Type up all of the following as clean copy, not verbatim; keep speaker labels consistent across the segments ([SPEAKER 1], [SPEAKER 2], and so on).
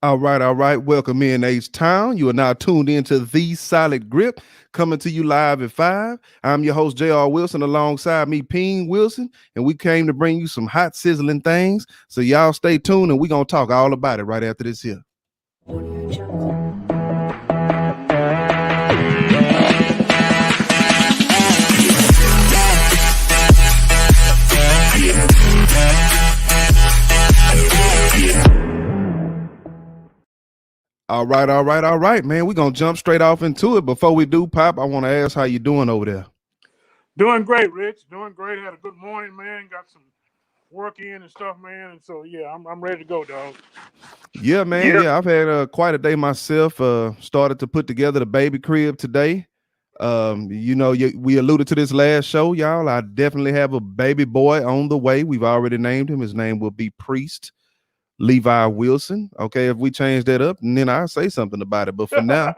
[SPEAKER 1] All right, all right. Welcome in H-Town. You are now tuned into The Solid Grip, coming to you live at 5. I'm your host, J.R. Wilson, alongside me, Ping Wilson, and we came to bring you some hot, sizzling things. So y'all stay tuned, and we're going to talk all about it right after this here. All right, man. We're going to jump straight off into it. Before we do, Pop, I want to ask how you doing over there.
[SPEAKER 2] Doing great, Rich. Doing great. Had a good morning, man. Got some work in and stuff, man. And so, yeah, I'm ready to go, dog.
[SPEAKER 1] Yeah, man.
[SPEAKER 2] Yeah.
[SPEAKER 1] Yeah, I've had quite a day myself. Started to put together the baby crib today. We alluded to this last show, y'all. I definitely have a baby boy on the way. We've already named him. His name will be Priest Levi Wilson. Okay, if we change that up, and then I'll say something about it. But for now,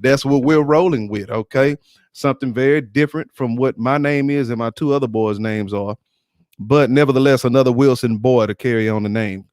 [SPEAKER 1] that's what we're rolling with. Okay, something very different from what my name is and my two other boys' names are, but nevertheless, another Wilson boy to carry on the name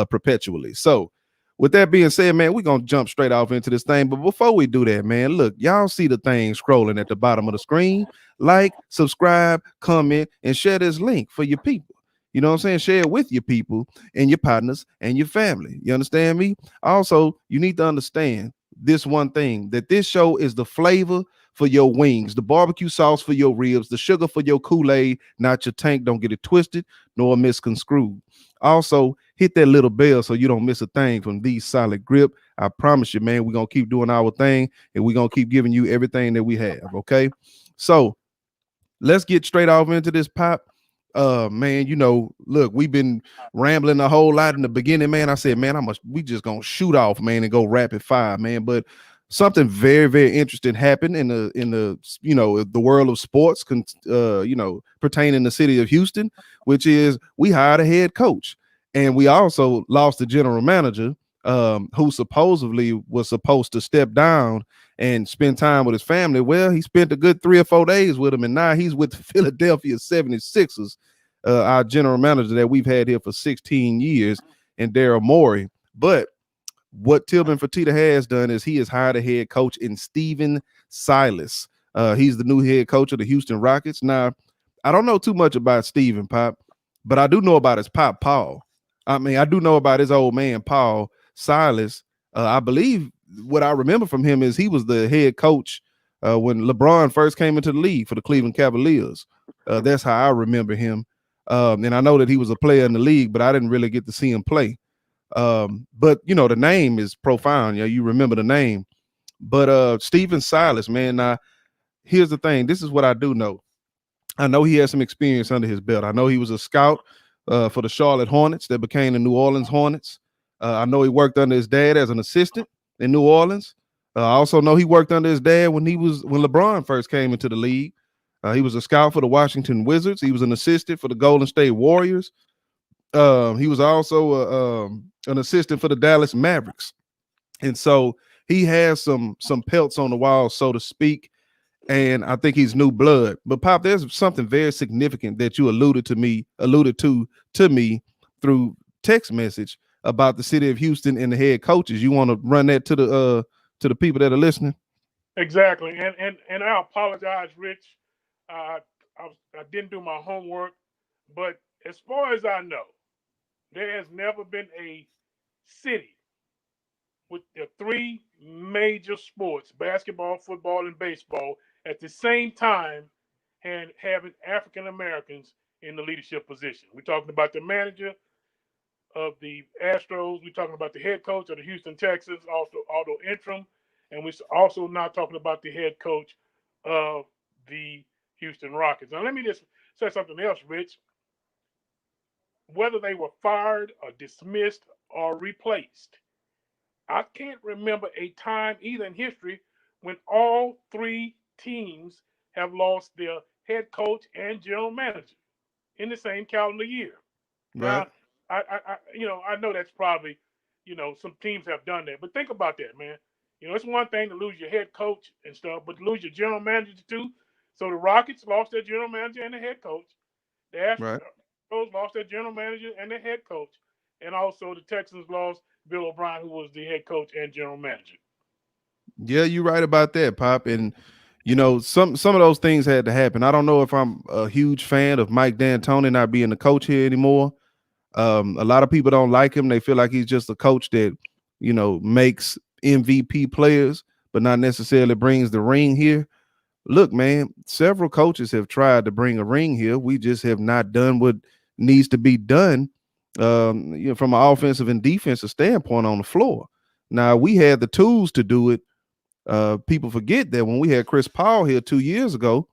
[SPEAKER 1] perpetually. So, with that being said, man, we're gonna jump straight off into this thing. But before we do that, man, look, y'all see the thing scrolling at the bottom of the screen. Like, subscribe, comment, and share this link for your people. You know what I'm saying? Share it with your people and your partners and your family. You understand me? Also, you need to understand this one thing, that this show is the flavor for your wings, the barbecue sauce for your ribs, the sugar for your Kool-Aid, not your tank. Don't get it twisted nor misconstrued. Also, hit that little bell so you don't miss a thing from The Solid Grip. I promise you, man, we're going to keep doing our thing, and we're going to keep giving you everything that we have, okay? So let's get straight off into this, Pop. Man, look, we've been rambling a whole lot in the beginning, man. I said, man, we just gonna shoot off, man, and go rapid fire, man. But something very, very interesting happened in the world of sports, pertaining to the city of Houston, which is we hired a head coach, and we also lost the general manager, who supposedly was supposed to step down and spend time with his family. Well, he spent a good 3 or 4 days with him, and now he's with the Philadelphia 76ers, our general manager that we've had here for 16 years, and Daryl Morey. But what Tillman Fertitta has done is he has hired a head coach in Stephen Silas. He's the new head coach of the Houston Rockets. Now, I don't know too much about Stephen, Pop, but I do know about his pop, Paul. I mean, I do know about his old man, Paul Silas. I believe what I remember from him is he was the head coach when LeBron first came into the league for the Cleveland Cavaliers. That's how I remember him. And I know that he was a player in the league, but I didn't really get to see him play. But the name is profound. Yeah, you remember the name. But Stephen Silas, man, now here's the thing. This is what I do know. I know he has some experience under his belt. I know he was a scout for the Charlotte Hornets that became the New Orleans Hornets. I know he worked under his dad as an assistant in New Orleans. I also know he worked under his dad when LeBron first came into the league. He was a scout for the Washington Wizards. He was an assistant for the Golden State Warriors. He was also an assistant for the Dallas Mavericks. And so he has some pelts on the wall, so to speak. And I think he's new blood. But Pop, there's something very significant that you alluded to me through text message about the city of Houston and the head coaches. You want to run that to the people that are listening?
[SPEAKER 2] Exactly. And I apologize, Rich. I didn't do my homework, but as far as I know, there has never been a city with the three major sports, basketball, football, and baseball, at the same time, and having African Americans in the leadership position. We're talking about the manager of the Astros. We're talking about the head coach of the Houston Texans, also although interim, and we're also now talking about the head coach of the Houston Rockets. Now, let me just say something else, Rich. Whether they were fired or dismissed or replaced, I can't remember a time either in history when all three teams have lost their head coach and general manager in the same calendar year.
[SPEAKER 1] Right.
[SPEAKER 2] Now, I know that's probably, some teams have done that, but think about that, man. It's one thing to lose your head coach and stuff, but to lose your general manager too. So the Rockets lost their general manager and their head coach. The
[SPEAKER 1] Right.
[SPEAKER 2] Astros lost their general manager and their head coach, and also the Texans lost Bill O'Brien, who was the head coach and general manager.
[SPEAKER 1] Yeah, you're right about that, Pop. And some of those things had to happen. I don't know if I'm a huge fan of Mike D'Antoni not being the coach here anymore. A lot of people don't like him. They feel like he's just a coach that, makes MVP players, but not necessarily brings the ring here. Look, man, several coaches have tried to bring a ring here. We just have not done what needs to be done, from an offensive and defensive standpoint on the floor. Now we had the tools to do it. People forget that when we had Chris Paul here 2 years ago,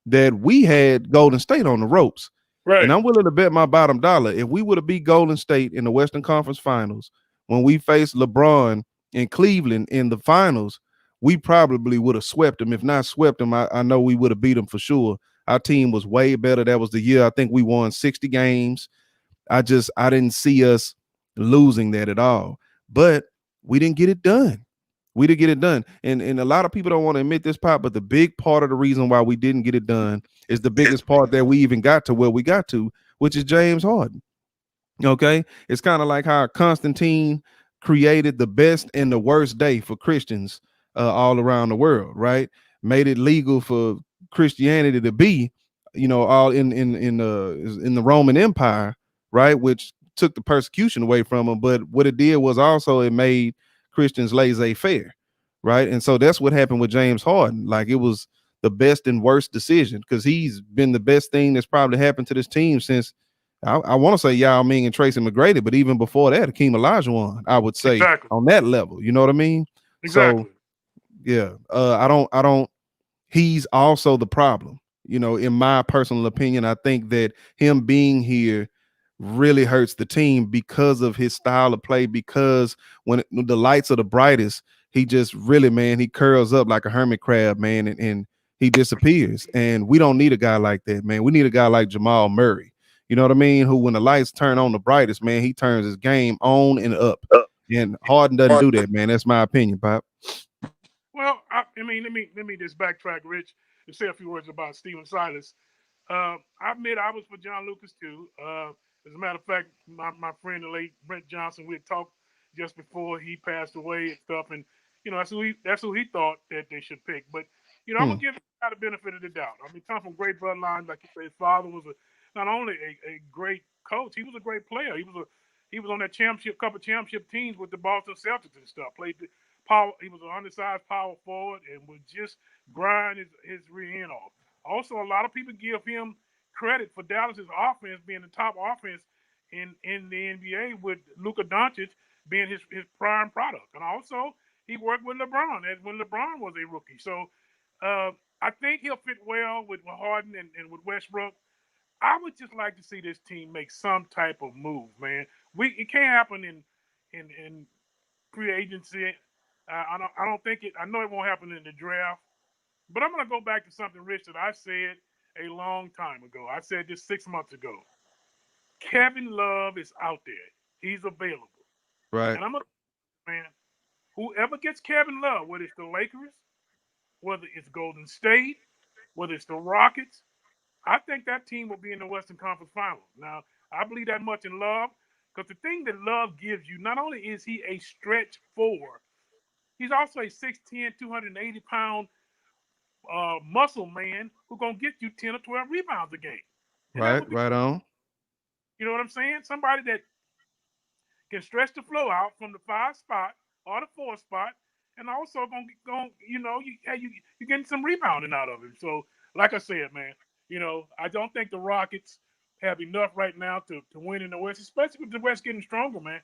[SPEAKER 1] that we had Golden State on the ropes. And
[SPEAKER 2] Right.
[SPEAKER 1] I'm willing to bet my bottom dollar if we would have beat Golden State in the Western Conference Finals when we faced LeBron in Cleveland in the finals, we probably would have swept them. If not swept them, I know we would have beat them for sure. Our team was way better. That was the year I think we won 60 games. I didn't see us losing that at all. But we didn't get it done. We did get it done. And a lot of people don't want to admit this, Pop, but the big part of the reason why we didn't get it done is the biggest part that we even got to where we got to, which is James Harden. Okay. It's kind of like how Constantine created the best and the worst day for Christians all around the world, right? Made it legal for Christianity to be, all in the Roman Empire, right? Which took the persecution away from them. But what it did was also it made Christians laissez-faire, right? And so that's what happened with James Harden. Like it was the best and worst decision because he's been the best thing that's probably happened to this team since I want to say Yao Ming and Tracy McGrady, but even before that, Akeem Olajuwon, I would say
[SPEAKER 2] Exactly.
[SPEAKER 1] on that level. You know what I mean? So
[SPEAKER 2] Exactly.
[SPEAKER 1] yeah, I don't. He's also the problem. In my personal opinion, I think that him being here really hurts the team because of his style of play. Because when the lights are the brightest, he just really, man, he curls up like a hermit crab, man, and he disappears. And we don't need a guy like that, man. We need a guy like Jamal Murray. You know what I mean? Who, when the lights turn on the brightest, man, he turns his game on and up. And Harden doesn't do that, man. That's my opinion, Pop.
[SPEAKER 2] Well, I mean, let me just backtrack, Rich, and say a few words about Stephen Silas. I admit I was for John Lucas too. As a matter of fact, my friend the late Brent Johnson, we had talked just before he passed away and stuff, and that's who he thought that they should pick. But I'm
[SPEAKER 1] Hmm.
[SPEAKER 2] gonna give him the benefit of the doubt. I mean, come from great bloodline, like you say, his father was not only a great coach, he was a great player. He was on that couple championship teams with the Boston Celtics and stuff. Played the power. He was an undersized power forward and would just grind his rear end off. Also, a lot of people give him credit for Dallas's offense being the top offense in the NBA with Luka Doncic being his prime product. And also, he worked with LeBron as when LeBron was a rookie. So uh, I think he'll fit well with Harden and with Westbrook. I would just like to see this team make some type of move, man. It can't happen in free agency. I don't think it. I know it won't happen in the draft. But I'm going to go back to something, Rich, that I said a long time ago. I said this 6 months ago. Kevin Love is out there. He's available.
[SPEAKER 1] Right.
[SPEAKER 2] And I'm a man. Whoever gets Kevin Love, whether it's the Lakers, whether it's Golden State, whether it's the Rockets, I think that team will be in the Western Conference Finals. Now, I believe that much in Love because the thing that Love gives you, not only is he a stretch four, he's also a 6'10", 280-pound muscle man who's going to get you 10 or 12 rebounds a game. And that
[SPEAKER 1] Right.
[SPEAKER 2] would be,
[SPEAKER 1] Right on.
[SPEAKER 2] you know what I'm saying? Somebody that can stretch the flow out from the 5 spot or the 4 spot, and also you're getting some rebounding out of him. So, like I said, man, I don't think the Rockets have enough right now to win in the West, especially with the West getting stronger, man.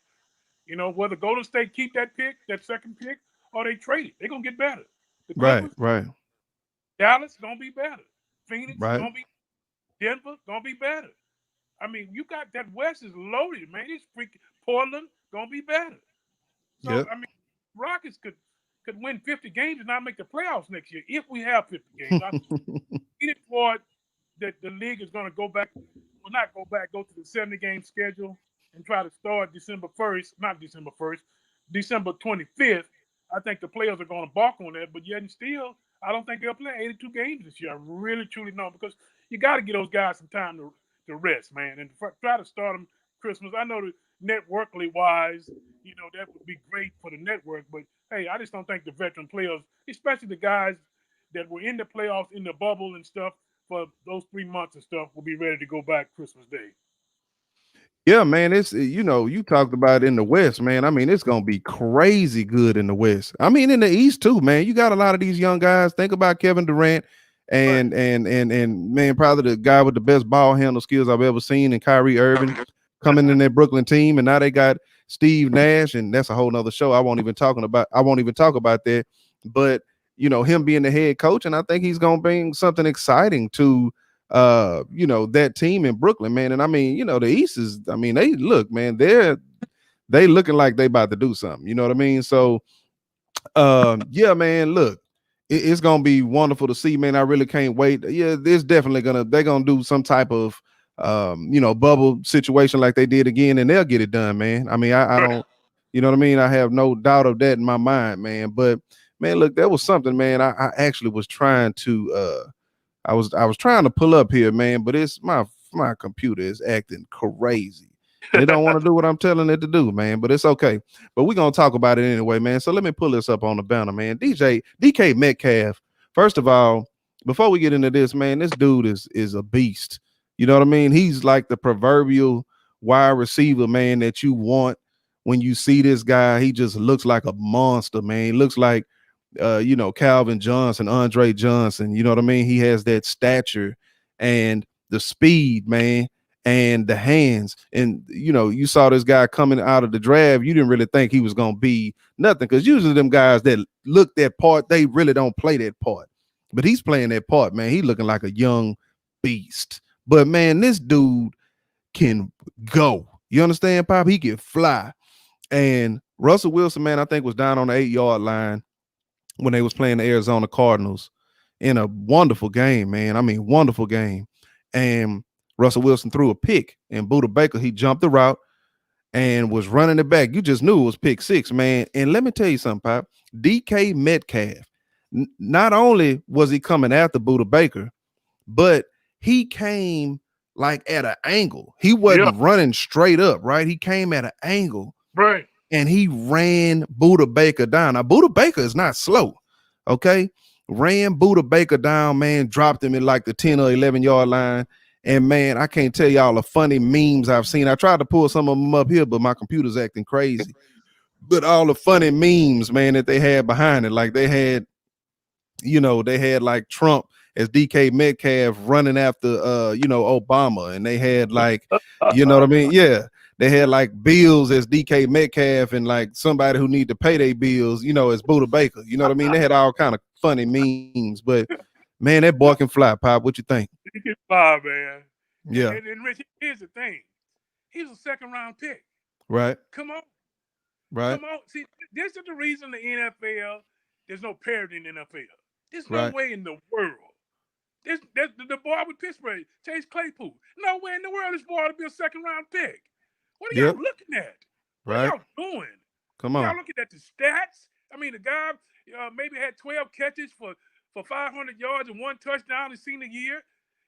[SPEAKER 2] Whether Golden State keep that second pick, or they trade it, they're gonna get better. The
[SPEAKER 1] Right.
[SPEAKER 2] Clippers,
[SPEAKER 1] Right.
[SPEAKER 2] Dallas gonna be better. Phoenix
[SPEAKER 1] Right.
[SPEAKER 2] gonna be Denver gonna be better. I mean, you got that West is loaded, man. It's freaking Portland gonna be better. So
[SPEAKER 1] Yep.
[SPEAKER 2] I mean, Rockets could win 50 games and not make the playoffs next year if we have 50 games. I'm leaning toward that the league is going to go back, well, not go back, go to the 70-game schedule and try to start December 1st, not December 1st, December 25th. I think the players are going to balk on that, but yet and still, I don't think they'll play 82 games this year. I really, truly don't because you got to give those guys some time to rest, man, and try to start them Christmas. I know networkly wise, that would be great for the network. But hey, I just don't think the veteran players, especially the guys that were in the playoffs in the bubble and stuff for those 3 months and stuff, will be ready to go back Christmas Day.
[SPEAKER 1] Yeah, man, it's you talked about in the West, man. I mean, it's gonna be crazy good in the West. I mean, in the East too, man. You got a lot of these young guys. Think about Kevin Durant
[SPEAKER 2] Right.
[SPEAKER 1] and man, probably the guy with the best ball handle skills I've ever seen, and Kyrie Irving coming in that Brooklyn team, and now they got Steve Nash, and that's a whole nother show. I won't even talk about that. But him being the head coach, and I think he's gonna bring something exciting to that team in Brooklyn, man. And I mean, the East is, I mean, they look, man, they looking like they about to do something. You know what I mean? So yeah, man, look, it's gonna be wonderful to see, man. I really can't wait. Yeah, it's definitely they're gonna do some type of bubble situation like they did again, and they'll get it done, man. I mean, I
[SPEAKER 2] Right.
[SPEAKER 1] don't, you know what I mean? I have no doubt of that in my mind, man. But man, look, that was something, man. I actually was trying to I was trying to pull up here, man, but it's my computer is acting crazy. And it don't want to do what I'm telling it to do, man. But it's okay. But we're gonna talk about it anyway, man. So let me pull this up on the banner, man. DK Metcalf. First of all, before we get into this, man, this dude is a beast. You know what I mean? He's like the proverbial wide receiver, man, that you want when you see this guy. He just looks like a monster, man. He looks like Calvin Johnson, Andre Johnson. You know what I mean? He has that stature and the speed, man, and the hands. And you saw this guy coming out of the draft. You didn't really think he was gonna be nothing, because usually them guys that look that part, they really don't play that part. But he's playing that part, man. He looking like a young beast. But man, this dude can go. You understand, Pop? He can fly. And Russell Wilson, man, I think was down on the 8-yard line when they was playing the Arizona Cardinals in a wonderful game, man. I mean, wonderful game. And Russell Wilson threw a pick, and Buda Baker, he jumped the route and was running it back. You just knew it was pick six, man. And let me tell you something, Pop. DK Metcalf, not only was he coming after Buda Baker, but he came like at an angle. He
[SPEAKER 2] Yeah.
[SPEAKER 1] wasn't running straight up, right? He came at an angle
[SPEAKER 2] Right.
[SPEAKER 1] and he ran Buda Baker down. Now, Buda Baker is not slow, okay? Ran Buda Baker down, man, dropped him in like the 10 or 11-yard line. And, man, I can't tell y'all the funny memes I've seen. I tried to pull some of them up here, but my computer's acting crazy. But all the funny memes, man, that they had behind it, like they had like Trump as DK Metcalf running after Obama, and they had like, you know what I mean? Yeah. They had like Bills as DK Metcalf and like somebody who need to pay their bills, as Buda Baker. You know what I mean? They had all kind of funny memes, but man, that boy can fly, Pop. What you think?
[SPEAKER 2] He can fly, man. And,
[SPEAKER 1] Yeah.
[SPEAKER 2] and, and Rich, here's the thing. He was a second round pick.
[SPEAKER 1] Right.
[SPEAKER 2] Come on.
[SPEAKER 1] Right.
[SPEAKER 2] Come on. See, this is the reason the NFL, there's no parity in the NFL. There's no
[SPEAKER 1] Right.
[SPEAKER 2] way in the world. This the boy with Pittsburgh, Chase Claypool. No way in the world this boy ought to be a second round pick. What are
[SPEAKER 1] Yep.
[SPEAKER 2] y'all looking at? What are
[SPEAKER 1] Right.
[SPEAKER 2] y'all doing?
[SPEAKER 1] Come
[SPEAKER 2] Y'all
[SPEAKER 1] on.
[SPEAKER 2] looking at the stats? I mean, the guy maybe had 12 catches for 500 yards and one touchdown his senior year.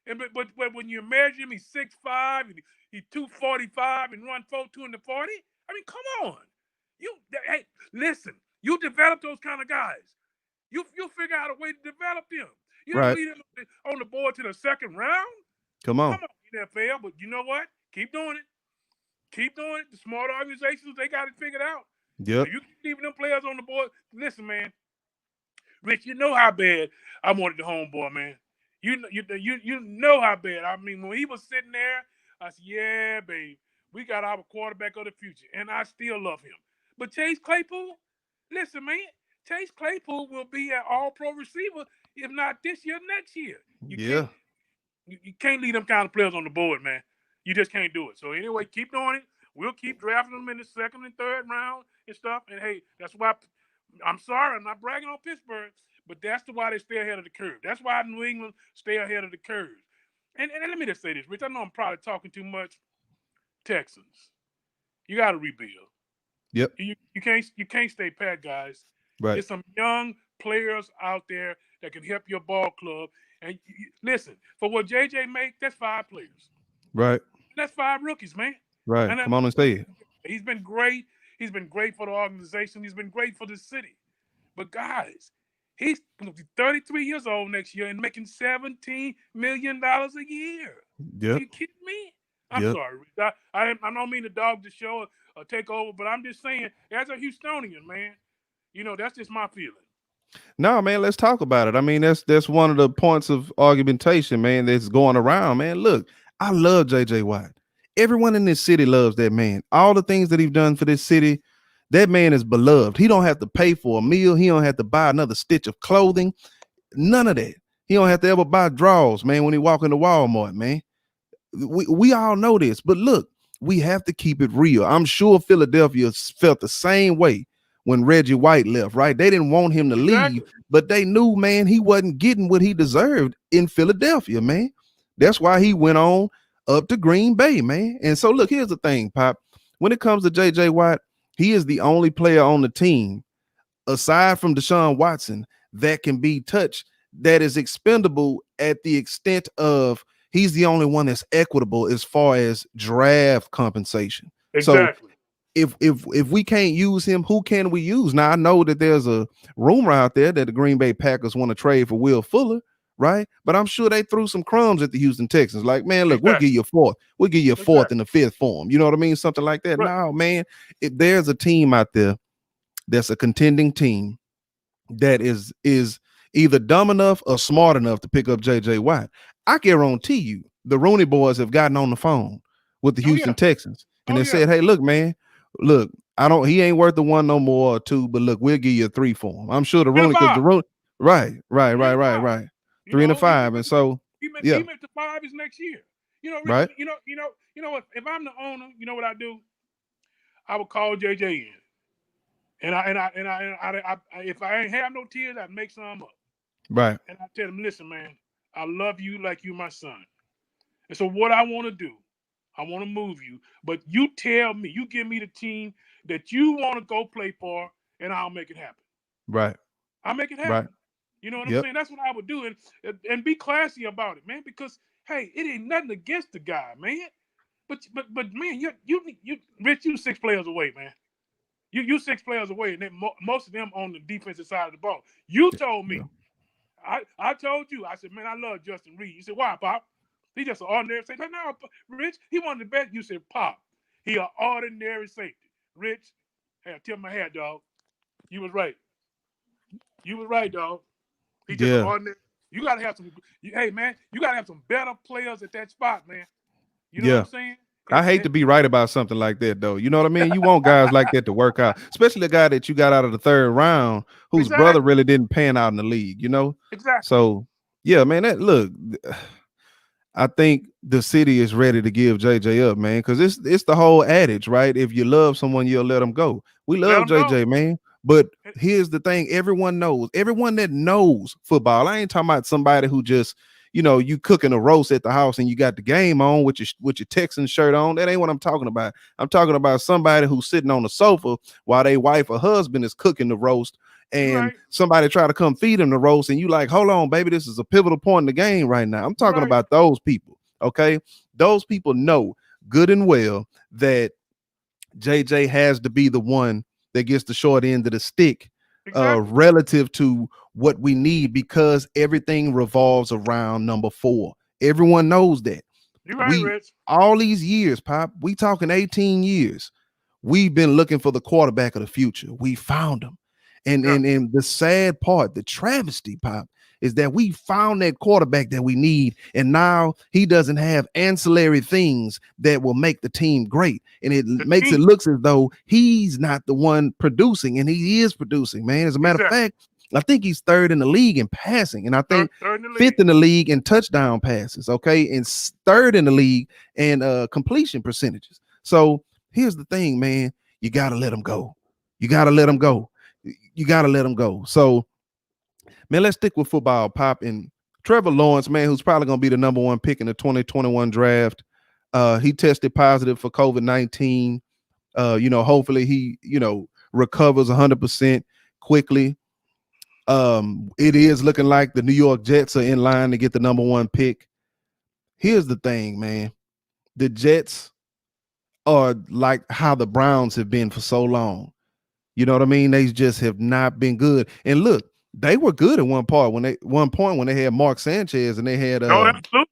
[SPEAKER 2] And but when you measure him, he's 6'5", and he's 245 and run 4.2 in the 40. I mean, come on. Hey, listen, you develop those kind of guys. You figure out a way to develop them. You don't
[SPEAKER 1] Right.
[SPEAKER 2] lead them on the board to the second round.
[SPEAKER 1] Come on.
[SPEAKER 2] Come on, NFL. But you know what? Keep doing it. Keep doing it. The smart organizations, they got it figured out.
[SPEAKER 1] Yep.
[SPEAKER 2] If you keep leaving them players on the board, listen, man, Rich, you know how bad I wanted the homeboy, man. You know how bad. I mean, when he was sitting there, I said, yeah, babe, we got our quarterback of the future, and I still love him. But Chase Claypool, listen, man, Chase Claypool will be an All-Pro receiver, if not this year, next year. You can't
[SPEAKER 1] Yeah.
[SPEAKER 2] you can't leave them kind of players on the board, man. You just can't do it. So anyway, keep doing it. We'll keep drafting them in the second and third round and stuff. And hey, that's why I'm sorry, I'm not bragging on Pittsburgh, but that's why they stay ahead of the curve. That's why New England stay ahead of the curve. And let me just say this, Rich. I know I'm probably talking too much. Texans, you got to rebuild.
[SPEAKER 1] Yep.
[SPEAKER 2] You can't stay pat, guys.
[SPEAKER 1] Right.
[SPEAKER 2] There's some young players out there that can help your ball club. And listen, for what JJ make, that's 5 players.
[SPEAKER 1] Right.
[SPEAKER 2] That's 5 rookies, man.
[SPEAKER 1] Right.
[SPEAKER 2] And
[SPEAKER 1] Come on and say it.
[SPEAKER 2] He's been great. He's been great for the organization. He's been great for the city. But guys, he's gonna be 33 years old next year and making $17 million a year. Are
[SPEAKER 1] Yep.
[SPEAKER 2] you kidding me? I'm
[SPEAKER 1] Yep.
[SPEAKER 2] sorry, Rick. I don't mean to dog the show or take over, but I'm just saying, as a Houstonian, man, that's just my feeling.
[SPEAKER 1] No, man, let's talk about it. I mean, that's one of the points of argumentation, man, that's going around, man. Look, I love JJ Watt. Everyone in this city loves that man. All the things that he's done for this city, that man is beloved. He don't have to pay for a meal. He don't have to buy another stitch of clothing. None of that. He don't have to ever buy drawers, man, when he walk into Walmart, man. We all know this, but look, we have to keep it real. I'm sure Philadelphia felt the same way when Reggie White left, right? They didn't want him to leave,
[SPEAKER 2] Exactly.
[SPEAKER 1] but they knew, man, he wasn't getting what he deserved in Philadelphia, man. That's why he went on up to Green Bay, man. And so, look, here's the thing, Pop. When it comes to JJ Watt, he is the only player on the team, aside from Deshaun Watson, that can be touched, that is expendable at the extent of he's the only one that's equitable as far as draft compensation. So
[SPEAKER 2] Exactly.
[SPEAKER 1] if we can't use him, who can we use? Now I know that there's a rumor out there that the Green Bay Packers want to trade for Will Fuller, right? But I'm sure they threw some crumbs at the Houston Texans. Like, man, look, we'll
[SPEAKER 2] Exactly.
[SPEAKER 1] give you a fourth. We'll give you a fourth
[SPEAKER 2] Exactly.
[SPEAKER 1] and a fifth for him. You know what I mean? Something like that.
[SPEAKER 2] Right.
[SPEAKER 1] No, man. If there's a team out there that's a contending team that is either dumb enough or smart enough to pick up JJ Watt, I guarantee you the Rooney boys have gotten on the phone with the
[SPEAKER 2] Oh yeah.
[SPEAKER 1] Houston Texans and
[SPEAKER 2] Oh
[SPEAKER 1] they
[SPEAKER 2] yeah.
[SPEAKER 1] said, hey, look, man, look, I don't he ain't worth the one no more or two, but look, we'll give you a three for him. I'm sure the
[SPEAKER 2] Three to
[SPEAKER 1] Rooney, because the
[SPEAKER 2] five.
[SPEAKER 1] Rooney, right, right,
[SPEAKER 2] Three
[SPEAKER 1] right,
[SPEAKER 2] to
[SPEAKER 1] right,
[SPEAKER 2] five.
[SPEAKER 1] right. Three and a five. And so, yeah,
[SPEAKER 2] Even if the five is next year. Rich.
[SPEAKER 1] right,
[SPEAKER 2] What? If I'm the owner, you know what I do? I would call JJ in, if I ain't have no tears, I'd make some up,
[SPEAKER 1] right,
[SPEAKER 2] and I tell him, listen, man, I love you like you my son, and so what I want to do, I want to move you, but you tell me, you give me the team that you want to go play for, and I'll make it happen.
[SPEAKER 1] right,
[SPEAKER 2] I'll make it
[SPEAKER 1] right.
[SPEAKER 2] happen. You know what I'm
[SPEAKER 1] Yep.
[SPEAKER 2] saying? That's what I would do, and be classy about it, man. Because hey, it ain't nothing against the guy, man. But man, you Rich, you 6 players away, man. You 6 players away, and then most of them on the defensive side of the ball. You told
[SPEAKER 1] Yeah.
[SPEAKER 2] me, I told you, I said, man, I love Justin Reed. You said, why, Pop? He just an ordinary safety. No, Rich, he one of the best. You said, Pop, he an ordinary safety. Rich, hey, I tip my hat, dog. You was right. You was right, dog. He just an
[SPEAKER 1] Yeah.
[SPEAKER 2] ordinary. You gotta have some. Hey, man, you gotta have some better players at that spot, man. You know what I'm
[SPEAKER 1] Yeah.
[SPEAKER 2] saying?
[SPEAKER 1] I hate to be right about something like that, though. You know what I mean? You want guys like that to work out, especially a guy that you got out of the third round whose brother
[SPEAKER 2] Exactly.
[SPEAKER 1] really didn't pan out in the league, you know?
[SPEAKER 2] Exactly.
[SPEAKER 1] So, yeah, man, that look, I think the city is ready to give JJ up, man, because it's the whole adage, right? If you love someone, you'll let them go. We
[SPEAKER 2] Let
[SPEAKER 1] love
[SPEAKER 2] them go.
[SPEAKER 1] JJ, man. But here's the thing: everyone knows, everyone that knows football. I ain't talking about somebody who just, you cooking a roast at the house and you got the game on with your Texan shirt on. That ain't what I'm talking about. I'm talking about somebody who's sitting on the sofa while their wife or husband is cooking the roast,
[SPEAKER 2] You're
[SPEAKER 1] and
[SPEAKER 2] right.
[SPEAKER 1] somebody try to come feed him the roast, and you like, hold on, baby, this is a pivotal point in the game right now. I'm
[SPEAKER 2] You're
[SPEAKER 1] talking
[SPEAKER 2] right.
[SPEAKER 1] about those people. Okay, those people know good and well that JJ has to be the one that gets the short end of the stick,
[SPEAKER 2] Exactly.
[SPEAKER 1] relative to what we need, because everything revolves around number four. Everyone knows that.
[SPEAKER 2] You're right,
[SPEAKER 1] We
[SPEAKER 2] Rich.
[SPEAKER 1] all these years, Pop, we talking 18 years. We've been looking for the quarterback of the future. We found him. And
[SPEAKER 2] Yeah.
[SPEAKER 1] and and the sad part, the travesty, Pop, is that we found that quarterback that we need, and now he doesn't have ancillary things that will make the team great. And it
[SPEAKER 2] The
[SPEAKER 1] makes it
[SPEAKER 2] team.
[SPEAKER 1] look as though he's not the one producing, and he is producing, man. As a matter of
[SPEAKER 2] Exactly.
[SPEAKER 1] fact, I think he's third in the league in passing, and I
[SPEAKER 2] Third,
[SPEAKER 1] think
[SPEAKER 2] third in the
[SPEAKER 1] fifth
[SPEAKER 2] league.
[SPEAKER 1] in the league in touchdown passes, okay, and third in the league in completion percentages. So here's the thing, man. You gotta let him go. You gotta let him go. You gotta let him go. So, man, let's stick with football, Pop. And Trevor Lawrence, man, who's probably gonna be the number one pick in the 2021 draft. He tested positive for COVID-19. Hopefully he, recovers 100% quickly. It is looking like the New York Jets are in line to get the number one pick. Here's the thing, man. The Jets, are like how the Browns have been for so long. You know what I mean? They just have not been good. And look, they were good at one point when they had Mark Sanchez and they had
[SPEAKER 2] No, absolutely.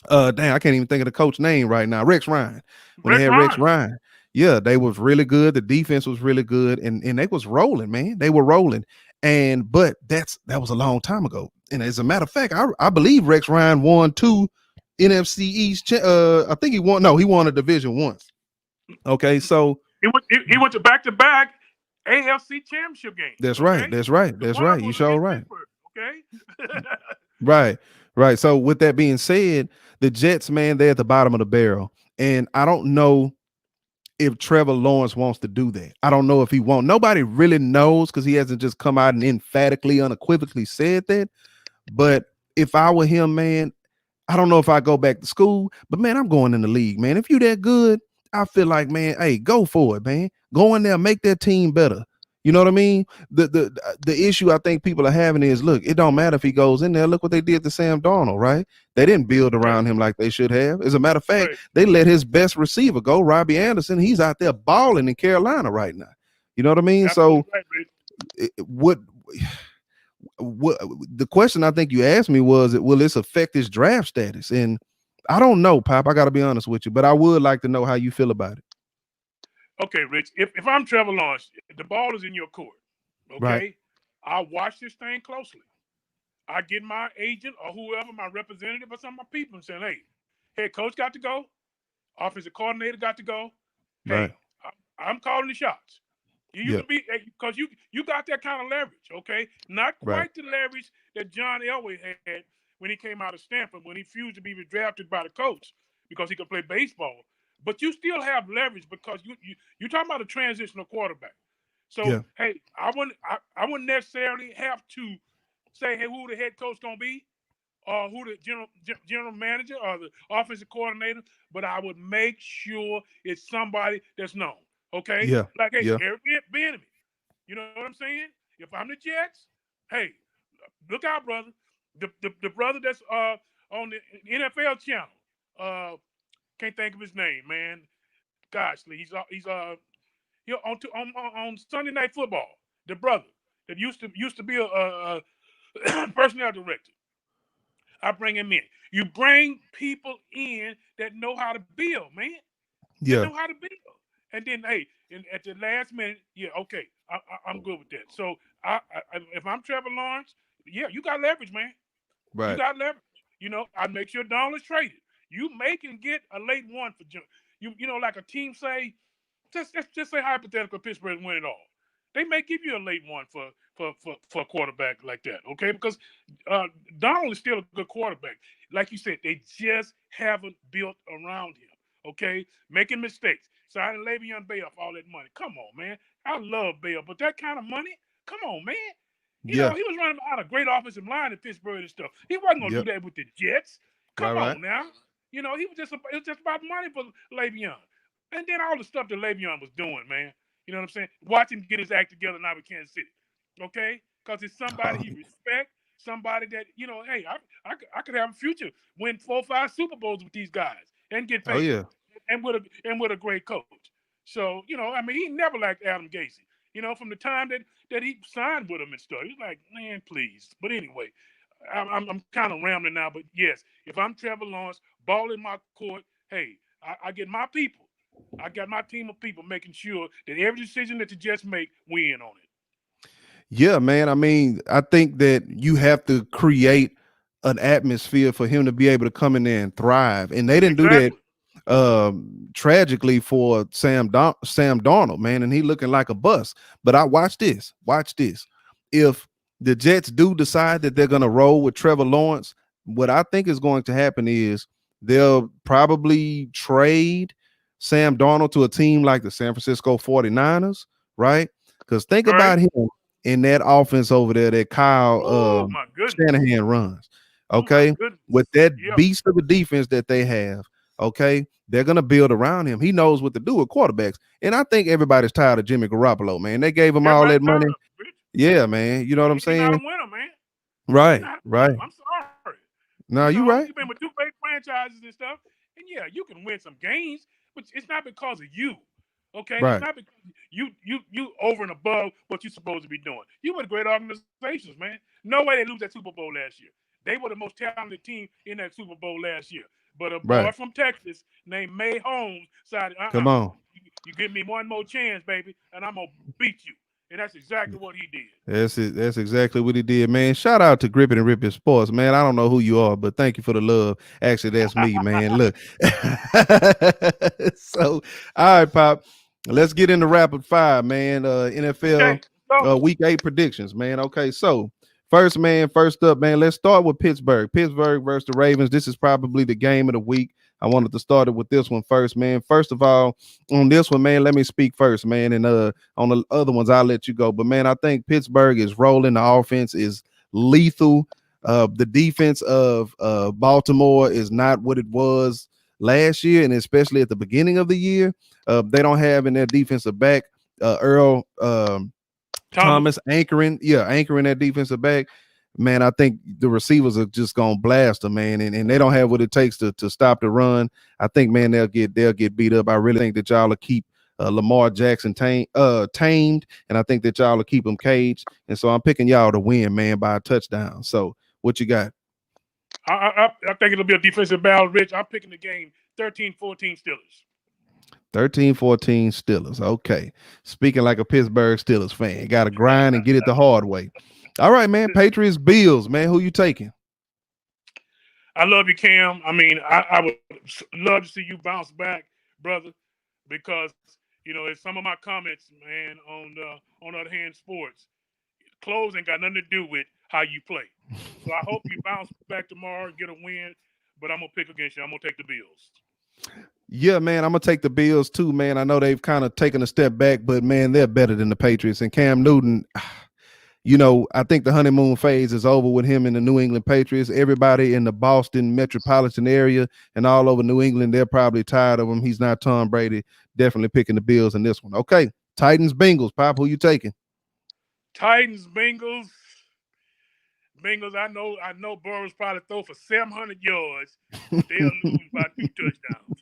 [SPEAKER 1] dang, I can't even think of the coach name right now. Rex Ryan. When they
[SPEAKER 2] Rex
[SPEAKER 1] had Rex
[SPEAKER 2] Ryan.
[SPEAKER 1] Ryan, yeah, they was really good. The defense was really good, and they was rolling, man. They were rolling. And but that was a long time ago. And as a matter of fact, I believe Rex Ryan won 2 NFC East. I think he won. No, he won a division once. Okay, so
[SPEAKER 2] He went to back AFC championship games.
[SPEAKER 1] that's right.
[SPEAKER 2] Okay,
[SPEAKER 1] That's right.
[SPEAKER 2] the
[SPEAKER 1] That's
[SPEAKER 2] one of
[SPEAKER 1] right.
[SPEAKER 2] them
[SPEAKER 1] You
[SPEAKER 2] was
[SPEAKER 1] sure
[SPEAKER 2] against
[SPEAKER 1] right.
[SPEAKER 2] Pittsburgh. Okay.
[SPEAKER 1] Right. Right. So with that being said, the Jets, man, they're at the bottom of the barrel. And I don't know if Trevor Lawrence wants to do that. I don't know if he won't. Nobody really knows because he hasn't just come out and emphatically, unequivocally said that. But if I were him, man, I don't know if I go back to school, but man, I'm going in the league, man. If you that good, I feel like, man, hey, go for it, man. Go in there, make that team better. You know what I mean? The issue I think people are having is, look, it don't matter if he goes in there. Look what they did to Sam Darnold, right? They didn't build
[SPEAKER 2] Right.
[SPEAKER 1] around him like they should have. As a matter of fact,
[SPEAKER 2] Right.
[SPEAKER 1] they let his best receiver go, Robbie Anderson. He's out there balling in Carolina right now. You know what I mean? So,
[SPEAKER 2] Absolutely right, Rich.
[SPEAKER 1] what the question I think you asked me was, will this affect his draft status? And I don't know, Pop. I got to be honest with you, but I would like to know how you feel about it.
[SPEAKER 2] Okay, Rich. If I'm Trevor Lawrence, the ball is in your court.
[SPEAKER 1] Right.
[SPEAKER 2] Okay, I watch this thing closely. I get my agent or whoever, my representative or some of my people, and saying, "Hey, head coach got to go. Offensive coordinator got to go.
[SPEAKER 1] Right.
[SPEAKER 2] Hey, I'm calling the shots. You
[SPEAKER 1] Yeah.
[SPEAKER 2] can be because you got that kind of leverage, okay? Not
[SPEAKER 1] Right.
[SPEAKER 2] quite the leverage that John Elway had when he came out of Stanford when he refused to be drafted by the coach because he could play baseball. But you still have leverage because you're talking about a transitional quarterback. So
[SPEAKER 1] Yeah.
[SPEAKER 2] hey, I wouldn't necessarily have to say hey who the head coach gonna be or who the general manager or the offensive coordinator, but I would make sure it's somebody that's known. Okay,
[SPEAKER 1] Yeah.
[SPEAKER 2] like hey,
[SPEAKER 1] Yeah.
[SPEAKER 2] Eric Bieniemy. You know what I'm saying? If I'm the Jets, hey, look out, brother. The brother that's on the NFL channel. Uh, can't think of his name, man. Gosh, he's on Sunday Night Football. The brother that used to be a personnel director. I bring him in. You bring people in that know how to build, man. That
[SPEAKER 1] Yeah.
[SPEAKER 2] know how to build. And then, hey, at the last minute, yeah, okay, I'm good with that. So, if I'm Trevor Lawrence, yeah, you got leverage, man. You
[SPEAKER 1] Right.
[SPEAKER 2] got leverage. I make sure Donald is traded. You make and get a late one for like a team say just say hypothetical Pittsburgh win it all. They may give you a late one for a quarterback like that, okay? Because uh, Donald is still a good quarterback. Like you said, they just haven't built around him, okay? Making mistakes, signing Le'Veon Bell for all that money. Come on, man. I love Bell, but that kind of money, come on, man.
[SPEAKER 1] Yeah.
[SPEAKER 2] He was running behind a great offensive line in Pittsburgh and stuff. He wasn't gonna do
[SPEAKER 1] Yep.
[SPEAKER 2] that with the Jets.
[SPEAKER 1] Right.
[SPEAKER 2] Come
[SPEAKER 1] Right.
[SPEAKER 2] on now. He was it was just about money for Le'Veon. And then all the stuff that Le'Veon was doing, man. You know what I'm saying? Watch him get his act together now with Kansas City. Okay? Because it's somebody
[SPEAKER 1] Oh,
[SPEAKER 2] he respect, somebody that, hey, I could have a future, win 4 or 5 Super Bowls with these guys and get
[SPEAKER 1] oh
[SPEAKER 2] paid.
[SPEAKER 1] yeah.
[SPEAKER 2] And with a great coach. So, I mean, he never liked Adam Gacy. From the time that he signed with him and stuff. He's like, man, please. But anyway, I'm kind of rambling now. But yes, if I'm Trevor Lawrence, ball in my court, hey, I get my people. I got my team of people making sure that every decision that the Jets make, we in on it.
[SPEAKER 1] Yeah, man. I mean, I think that you have to create an atmosphere for him to be able to come in there and thrive. And they didn't do that
[SPEAKER 2] Exactly.
[SPEAKER 1] tragically for Sam Darnold, man, and he looking like a bust. But I watch this. Watch this. If the Jets do decide that they're gonna roll with Trevor Lawrence, what I think is going to happen is they'll probably trade Sam Darnold to a team like the San Francisco 49ers, right? Because think
[SPEAKER 2] Right?
[SPEAKER 1] about him in that offense over there that Kyle
[SPEAKER 2] Oh my goodness.
[SPEAKER 1] Shanahan runs.
[SPEAKER 2] Oh my
[SPEAKER 1] Okay, with
[SPEAKER 2] goodness.
[SPEAKER 1] that
[SPEAKER 2] Yeah.
[SPEAKER 1] beast of a defense that they have, okay, they're gonna build around him. He knows what to do with quarterbacks, and I think everybody's tired of Jimmy Garoppolo, man. They gave him all
[SPEAKER 2] Everybody's
[SPEAKER 1] that
[SPEAKER 2] tired
[SPEAKER 1] money.
[SPEAKER 2] of it, bitch.
[SPEAKER 1] Yeah, man. You know what I'm
[SPEAKER 2] He's not a
[SPEAKER 1] saying?
[SPEAKER 2] winner, man. He's
[SPEAKER 1] Right,
[SPEAKER 2] not a winner.
[SPEAKER 1] right.
[SPEAKER 2] I'm sorry.
[SPEAKER 1] No, you right.
[SPEAKER 2] You've been with two great franchises and stuff. And yeah, you can win some games, but it's not because of you. Okay, it's
[SPEAKER 1] Right.
[SPEAKER 2] not because you over and above what you're supposed to be doing. You with great organizations, man. No way they lose that Super Bowl last year. They were the most talented team in that Super Bowl last year. But a boy
[SPEAKER 1] Right.
[SPEAKER 2] from Texas named May Holmes decided,
[SPEAKER 1] Come on.
[SPEAKER 2] you give me one more chance, baby, and I'm gonna beat you. And that's exactly what he did.
[SPEAKER 1] That's it. That's exactly what he did, man. Shout out to Grip it and Rip It Sports, man. I don't know who you are, but thank you for the love. Actually, that's me, man. Look. So, all right, Pop. Let's get into rapid fire, man. NFL
[SPEAKER 2] Okay, so
[SPEAKER 1] week 8 predictions, man. Okay, so first, man, first up, man. Let's start with Pittsburgh. Pittsburgh versus the Ravens. This is probably the game of the week. I wanted to start it with this one first, man. First of all, on this one, man, let me speak first, man. And on the other ones, I'll let you go. But man, I think Pittsburgh is rolling. The offense is lethal. The defense of Baltimore is not what it was last year, and especially at the beginning of the year. They don't have in their defensive back Earl
[SPEAKER 2] Thomas.
[SPEAKER 1] Thomas anchoring, yeah, anchoring that defensive back. Man, I think the receivers are just gonna blast them, man, and they don't have what it takes to stop the run. I think, man, they'll get beat up. I really think that y'all will keep Lamar Jackson tamed, and I think that y'all will keep him caged. And so I'm picking y'all to win, man, by a touchdown. So what you got?
[SPEAKER 2] I think it'll be a defensive battle, Rich. I'm picking the game 13-14 Steelers.
[SPEAKER 1] 13-14 Steelers. Okay. Speaking like a Pittsburgh Steelers fan. Got to grind and get it the hard way. All right, man. Patriots, Bills, man. Who you taking?
[SPEAKER 2] I love you, Cam. I mean, I would love to see you bounce back, brother, because it's some of my comments, man, on the other hand, sports. Clothes ain't got nothing to do with how you play. So I hope you bounce back tomorrow and get a win. But I'm gonna pick against you. I'm gonna take the Bills.
[SPEAKER 1] Yeah, man. I'm gonna take the Bills too, man. I know they've kind of taken a step back, but man, they're better than the Patriots. And Cam Newton, I think the honeymoon phase is over with him and the New England Patriots. Everybody in the Boston metropolitan area and all over New England, they're probably tired of him. He's not Tom Brady. Definitely picking the Bills in this one. Okay. Titans, Bengals. Pop, who you taking?
[SPEAKER 2] Titans, Bengals. Bengals, I know Burrows probably throw for 700 yards, but they'll lose by 2 touchdowns.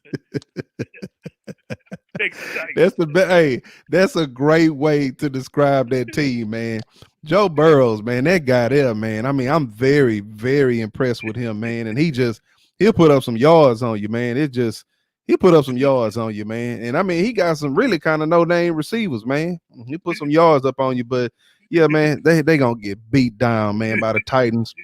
[SPEAKER 2] Take the
[SPEAKER 1] That's
[SPEAKER 2] Titans.
[SPEAKER 1] hey, that's a great way to describe that team, man. Joe Burrows, man, that guy there, man. I mean, I'm very, very impressed with him, man. And he'll put up some yards on you, man. He'll put up some yards on you, man. And I mean, he got some really kind of no-name receivers, man. He put some yards up on you, but yeah, man, they gonna get beat down, man, by the Titans.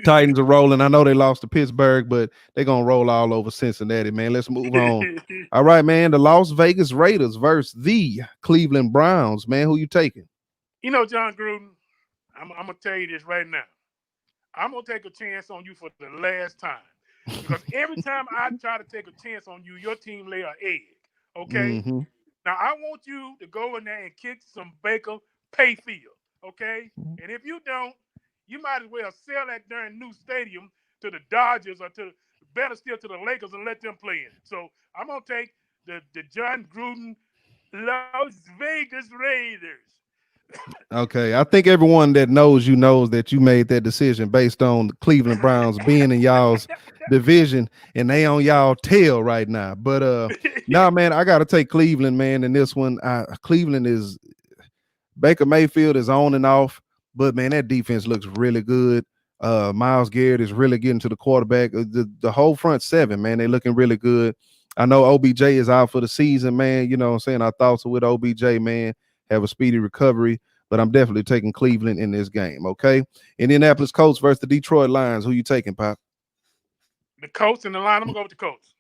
[SPEAKER 1] Titans are rolling. I know they lost to Pittsburgh, but they're gonna roll all over Cincinnati, man. Let's move on. All right, man. The Las Vegas Raiders versus the Cleveland Browns, man. Who you taking?
[SPEAKER 2] John Gruden, I'm gonna tell you this right now. I'm gonna take a chance on you for the last time. Because every time I try to take a chance on you, your team lay an egg. Okay?
[SPEAKER 1] Mm-hmm.
[SPEAKER 2] Now I want you to go in there and kick some Baker Payfield. Okay? And if you don't, you might as well sell that darn new stadium to the Dodgers or to better still to the Lakers and let them play in it. So I'm gonna take the John Gruden Las Vegas Raiders.
[SPEAKER 1] Okay, I think everyone that knows you knows that you made that decision based on the Cleveland Browns being in y'all's division and they on y'all tail right now. But nah, man, I gotta take Cleveland, man. In this one, Cleveland is Baker Mayfield is on and off, but man, that defense looks really good. Miles Garrett is really getting to the quarterback. The whole front seven, man, they looking really good. I know OBJ is out for the season, man. You know what I'm saying? Our thoughts are with OBJ, man. Have a speedy recovery, but I'm definitely taking Cleveland in this game, okay? Indianapolis Colts versus the Detroit Lions. Who you taking, Pop?
[SPEAKER 2] The Colts in the line. I'm gonna go with the Colts.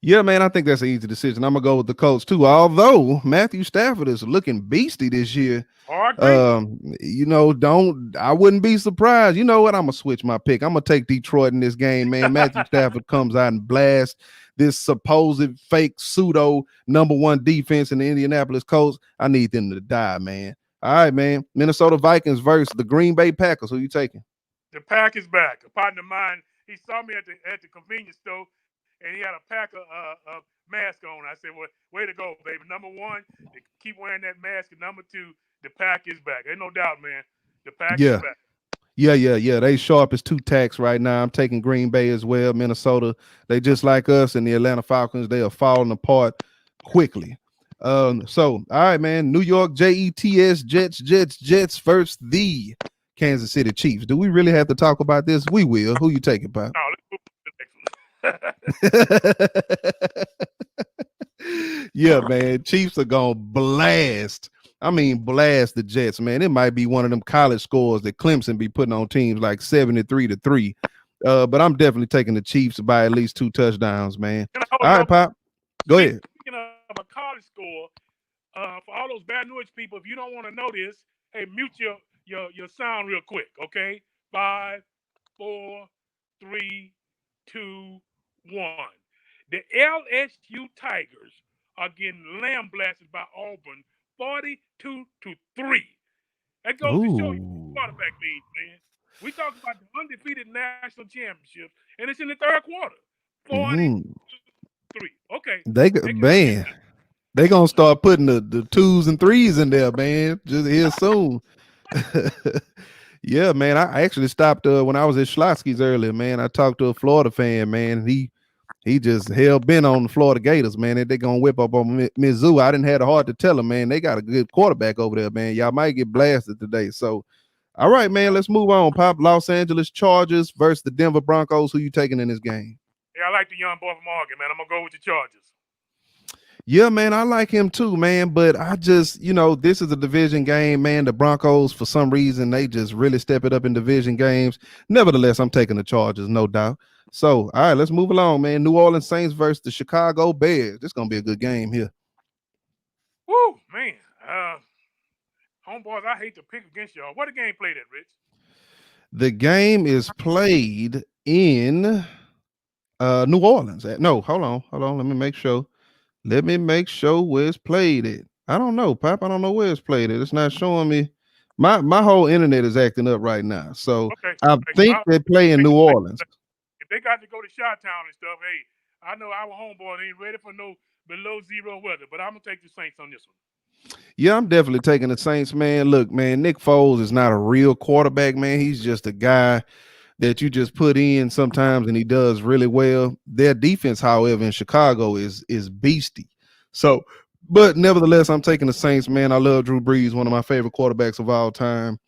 [SPEAKER 1] Yeah, man, I think that's an easy decision. I'm gonna go with the Colts too. Although Matthew Stafford is looking beasty this year.
[SPEAKER 2] I agree.
[SPEAKER 1] Don't I wouldn't be surprised. You know what? I'm gonna switch my pick. I'm gonna take Detroit in this game, man. Matthew Stafford comes out and blasts this supposed fake pseudo number one defense in the Indianapolis Colts. I need them to die, man. All right, man. Minnesota Vikings versus the Green Bay Packers. Who you taking?
[SPEAKER 2] The pack is back. A partner of mine, he saw me at the convenience store, and he had a pack of mask on. I said, "Well, way to go, baby. Number one, keep wearing that mask, and number two, the pack is back. Ain't no doubt, man. The pack is
[SPEAKER 1] Yeah.
[SPEAKER 2] back."
[SPEAKER 1] Yeah. They sharp as two tacks right now. I'm taking Green Bay as well. Minnesota, they just like us, and the Atlanta Falcons, they are falling apart quickly. So all right, man. New York Jets, Jets versus the Kansas City Chiefs. Do we really have to talk about this? We will. Who you taking, Pop?
[SPEAKER 2] No, let's move to the next one.
[SPEAKER 1] Yeah, man. Chiefs are gonna blast. I mean, blast the Jets, man. It might be one of them college scores that Clemson be putting on teams like 73-3. But I'm definitely taking the Chiefs by at least 2 touchdowns, man.
[SPEAKER 2] Can I hold
[SPEAKER 1] All
[SPEAKER 2] it
[SPEAKER 1] right,
[SPEAKER 2] up?
[SPEAKER 1] Pop. Go ahead.
[SPEAKER 2] Speaking of a college score, for all those Baton Rouge people, if you don't want to know this, hey, mute your sound real quick, okay? Five, four, three, two, one. The LSU Tigers are getting lambasted by Auburn, 42-3. That goes to show you
[SPEAKER 1] Ooh.
[SPEAKER 2] what quarterback means, man. We talk about the undefeated national championships, and it's in the third quarter.
[SPEAKER 1] Mm.
[SPEAKER 2] 42-3. Okay,
[SPEAKER 1] They
[SPEAKER 2] they can forget
[SPEAKER 1] man, they gonna start putting the twos and threes in there, man. Just here soon. Yeah, man. I actually stopped when I was at Schlotsky's earlier, man. I talked to a Florida fan, man. He just hell bent on the Florida Gators, man. They gonna whip up on Mizzou. I didn't have the heart to tell him, man. They got a good quarterback over there, man. Y'all might get blasted today. So, all right, man. Let's move on. Pop. Los Angeles Chargers versus the Denver Broncos. Who you taking in this game?
[SPEAKER 2] Yeah, I like the young boy from Oregon, man. I'm gonna go with the Chargers.
[SPEAKER 1] Yeah, man, I like him too, man. But I just, this is a division game, man. The Broncos, for some reason, they just really step it up in division games. Nevertheless, I'm taking the Chargers, no doubt. So, all right, let's move along, man. New Orleans Saints versus the Chicago Bears. This is gonna be a good game here.
[SPEAKER 2] Woo, man. Homeboys, I hate to pick against y'all. What the game played at, Rich?
[SPEAKER 1] The game is played in New Orleans. No, hold on. Let me make sure. Let me make sure where it's played at. I don't know, Pop. I don't know where it's played at. It's not showing me. My whole internet is acting up right now. So
[SPEAKER 2] Okay.
[SPEAKER 1] I think
[SPEAKER 2] Well,
[SPEAKER 1] they play in
[SPEAKER 2] hey,
[SPEAKER 1] New Orleans.
[SPEAKER 2] if they got to go to Shot Town and stuff, hey, I know our homeboys ain't ready for no below zero weather, but I'm gonna take the Saints on this one.
[SPEAKER 1] Yeah, I'm definitely taking the Saints, man. Look, man, Nick Foles is not a real quarterback, man. He's just a guy that you just put in sometimes and he does really well. Their defense, however, in Chicago is beastie. So, but nevertheless, I'm taking the Saints, man. I love Drew Brees, one of my favorite quarterbacks of all time.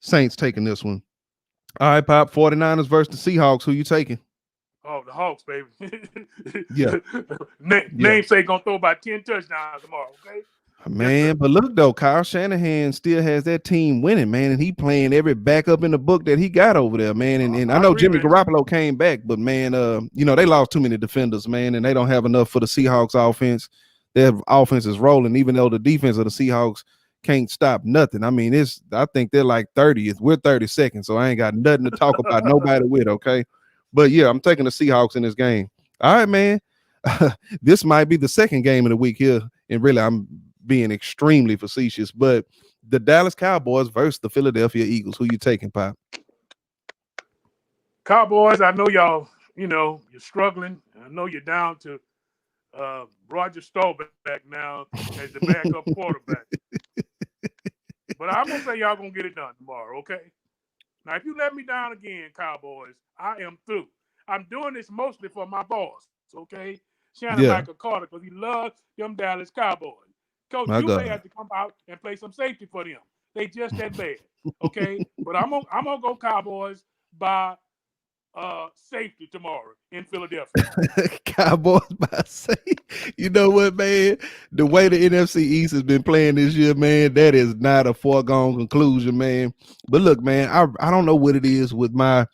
[SPEAKER 1] Saints taking this one. All right, Pop, 49ers versus the Seahawks. Who you taking?
[SPEAKER 2] Oh, the Hawks, baby.
[SPEAKER 1] Yeah, yeah.
[SPEAKER 2] Namesake gonna throw about 10 touchdowns tomorrow, okay? Yes, sir.
[SPEAKER 1] Man, but look though, Kyle Shanahan still has that team winning, man, and he playing every backup in the book that he got over there, man. And I
[SPEAKER 2] I
[SPEAKER 1] know
[SPEAKER 2] agree,
[SPEAKER 1] Jimmy
[SPEAKER 2] Rich.
[SPEAKER 1] Garoppolo came back, but man, they lost too many defenders, man, and they don't have enough for the Seahawks offense. Their offense is rolling, even though the defense of the Seahawks can't stop nothing. I mean, I think they're like 30th. We're 32nd, so I ain't got nothing to talk about nobody with, okay? But yeah, I'm taking the Seahawks in this game. All right, man. This might be the second game of the week here, and really, I'm being extremely facetious, but the Dallas Cowboys versus the Philadelphia Eagles. Who you taking, Pop?
[SPEAKER 2] Cowboys, I know y'all, you're struggling. I know you're down to Roger Staubach now as the backup quarterback. But I'm gonna say y'all gonna get it done tomorrow, okay? Now, if you let me down again, Cowboys, I am through. I'm doing this mostly for my boss, okay? Shannon
[SPEAKER 1] Yeah,
[SPEAKER 2] Michael Carter, because he loves them Dallas Cowboys. Coach,
[SPEAKER 1] my
[SPEAKER 2] you may
[SPEAKER 1] God.
[SPEAKER 2] have to come out and play some safety for them. They just that bad, okay? But I'm gonna go Cowboys by safety tomorrow in Philadelphia.
[SPEAKER 1] Cowboys by say, you know what, man? The way the NFC East has been playing this year, man, that is not a foregone conclusion, man. But look, man, I don't know what it is with my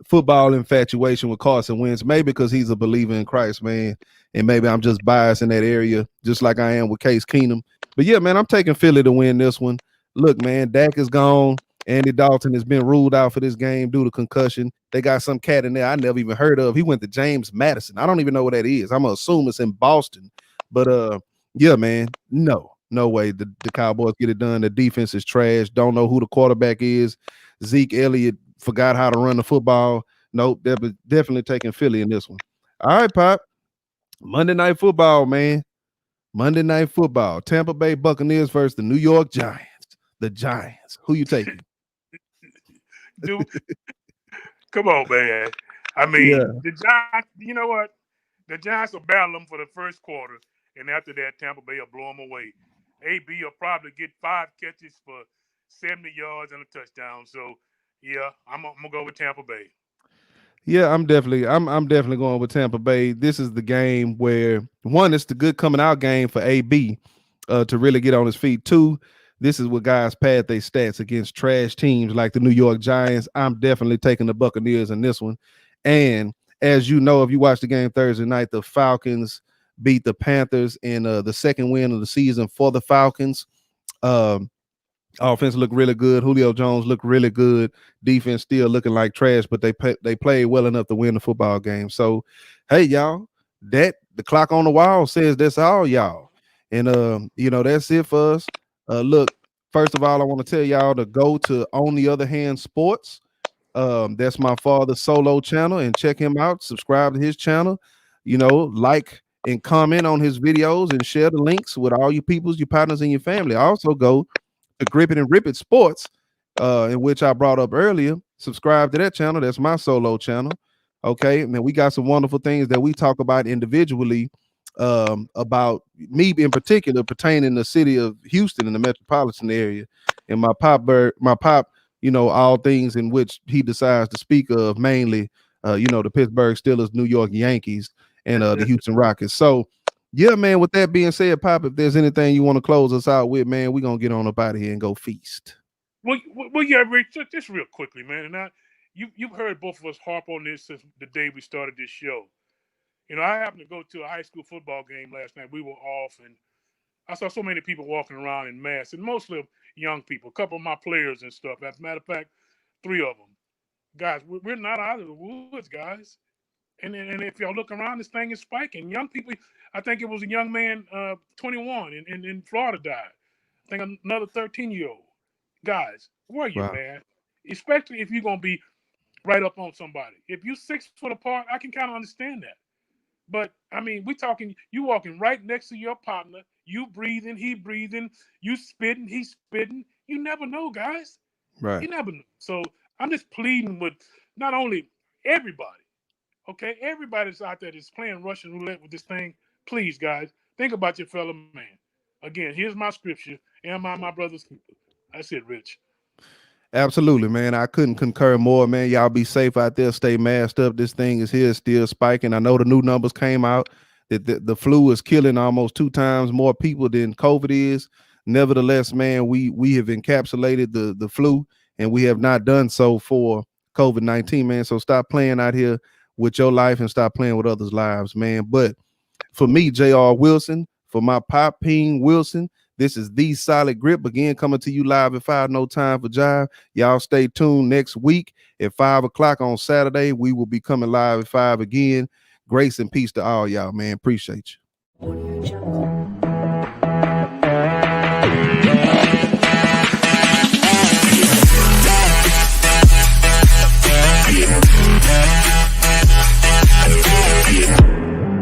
[SPEAKER 1] football infatuation with Carson Wentz. Maybe because he's a believer in Christ, man, and maybe I'm just biased in that area, just like I am with Case Keenum. But yeah, man, I'm taking Philly to win this one. Look, man, Dak is gone. Andy Dalton has been ruled out for this game due to concussion. They got some cat in there I never even heard of. He went to James Madison. I don't even know what that is. I'm gonna assume it's in Boston. But yeah, man, no way. The Cowboys get it done. The defense is trash. Don't know who the quarterback is. Zeke Elliott forgot how to run the football. Nope, they're definitely taking Philly in this one. All right, Pop. Monday Night Football, man. Monday Night Football. Tampa Bay Buccaneers versus the New York Giants. The Giants. Who you taking?
[SPEAKER 2] Do come on, man. I mean,
[SPEAKER 1] Yeah.
[SPEAKER 2] the Giants. You know what? The Giants will battle them for the first quarter, and after that, Tampa Bay will blow them away. AB will probably get 5 catches for 70 yards and a touchdown. So, yeah, I'm gonna go with Tampa Bay.
[SPEAKER 1] Yeah, I'm definitely going with Tampa Bay. This is the game where one, it's the good coming out game for AB to really get on his feet. Two, this is what guys pad their stats against trash teams like the New York Giants. I'm definitely taking the Buccaneers in this one. And as you know, if you watch the game Thursday night, the Falcons beat the Panthers in the second win of the season for the Falcons. Um, Offense looked really good. Julio Jones looked really good. Defense still looking like trash, but they played well enough to win the football game. So, hey y'all, that the clock on the wall says that's all y'all, and that's it for us. Look, first of all, I want to tell y'all to go to On the Other Hand Sports. That's my father's solo channel, and check him out. Subscribe to his channel. Like and comment on his videos and share the links with all your peoples, your partners, and your family. Also go to Grip It and Rip It Sports, in which I brought up earlier. Subscribe to that channel. That's my solo channel. Okay, and then we got some wonderful things that we talk about individually, about me in particular, pertaining to the city of Houston and the metropolitan area, and my pop, all things in which he decides to speak of, mainly, the Pittsburgh Steelers, New York Yankees, and the Houston Rockets. So yeah, man. With that being said, Pop, if there's anything you want to close us out with, man, we're gonna get on up out of here and go feast.
[SPEAKER 2] Yeah, Rick, just real quickly, man. And you've heard both of us harp on this since the day we started this show. I happened to go to a high school football game last night. We were off, and I saw so many people walking around in mass, and mostly young people. A couple of my players and stuff. As a matter of fact, 3 of them. Guys, we're not out of the woods, guys. And if y'all look around, this thing is spiking. Young people. I think it was a young man, 21, in Florida died. I think another 13-year-old. Guys, wear your
[SPEAKER 1] Wow.
[SPEAKER 2] mask, especially if you're gonna be right up on somebody. If you 6 foot apart, I can kind of understand that. But I mean, we talking you walking right next to your partner, you breathing, he breathing, you spitting, he spitting. You never know, guys.
[SPEAKER 1] Right.
[SPEAKER 2] You never know. So I'm just pleading with not only everybody, okay, everybody's out there that's playing Russian roulette with this thing. Please, guys, think about your fellow man. Again, here's my scripture. Am I my brother's keeper? That's it, Rich.
[SPEAKER 1] Absolutely, man. I couldn't concur more, man. Y'all be safe out there. Stay masked up. This thing is here, still spiking. I know the new numbers came out that the flu is killing almost 2 times more people than COVID is. Nevertheless, man, we have encapsulated the flu, and we have not done so for COVID-19, man. So stop playing out here with your life and stop playing with others' lives, man. But for me, J.R. Wilson, for my Pop Ping Wilson, this is the Solid Grip again, coming to you live at 5. No time for jive. Y'all stay tuned next week at 5 o'clock on Saturday. We will be coming live at 5 again. Grace and peace to all y'all, man. Appreciate you.